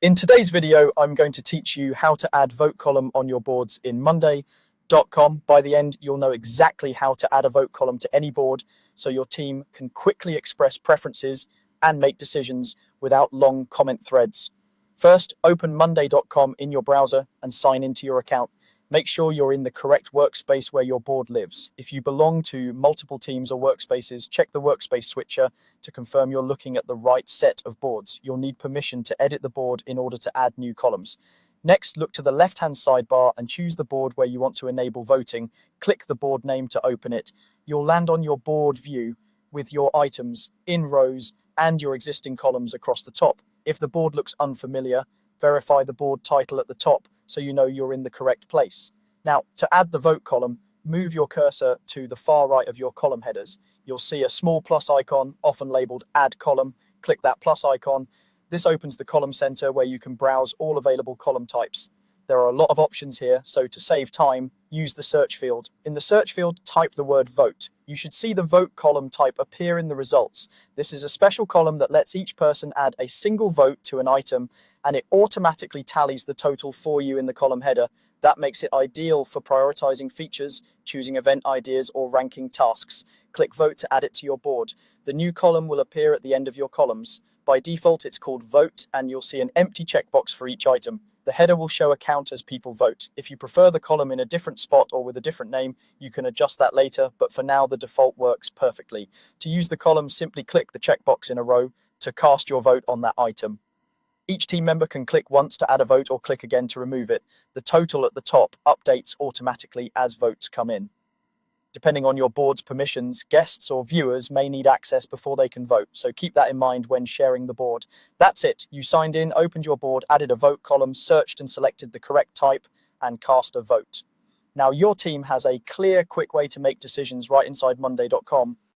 In today's video, I'm going to teach you how to add vote column on your boards in Monday.com. By the end, you'll know exactly how to add a vote column to any board so your team can quickly express preferences and make decisions without long comment threads. First, open Monday.com in your browser and sign into your account. Make sure you're in the correct workspace where your board lives. If you belong to multiple teams or workspaces, check the workspace switcher to confirm you're looking at the right set of boards. You'll need permission to edit the board in order to add new columns. Next, look to the left-hand sidebar and choose the board where you want to enable voting. Click the board name to open it. You'll land on your board view with your items in rows and your existing columns across the top. If the board looks unfamiliar, verify the board title at the top so you know you're in the correct place. Now, to add the vote column, move your cursor to the far right of your column headers. You'll see a small plus icon, often labeled Add Column. Click that plus icon. This opens the column center where you can browse all available column types. There are a lot of options here, so to save time, use the search field. In the search field, type the word vote. You should see the vote column type appear in the results. This is a special column that lets each person add a single vote to an item, and it automatically tallies the total for you in the column header. That makes it ideal for prioritizing features, choosing event ideas, or ranking tasks. Click Vote to add it to your board. The new column will appear at the end of your columns. By default, it's called Vote, and you'll see an empty checkbox for each item. The header will show a count as people vote. If you prefer the column in a different spot or with a different name, you can adjust that later, but for now the default works perfectly. To use the column, simply click the checkbox in a row to cast your vote on that item. Each team member can click once to add a vote or click again to remove it. The total at the top updates automatically as votes come in. Depending on your board's permissions, guests or viewers may need access before they can vote, so keep that in mind when sharing the board. That's it. You signed in, opened your board, added a vote column, searched and selected the correct type, and cast a vote. Now your team has a clear, quick way to make decisions right inside Monday.com.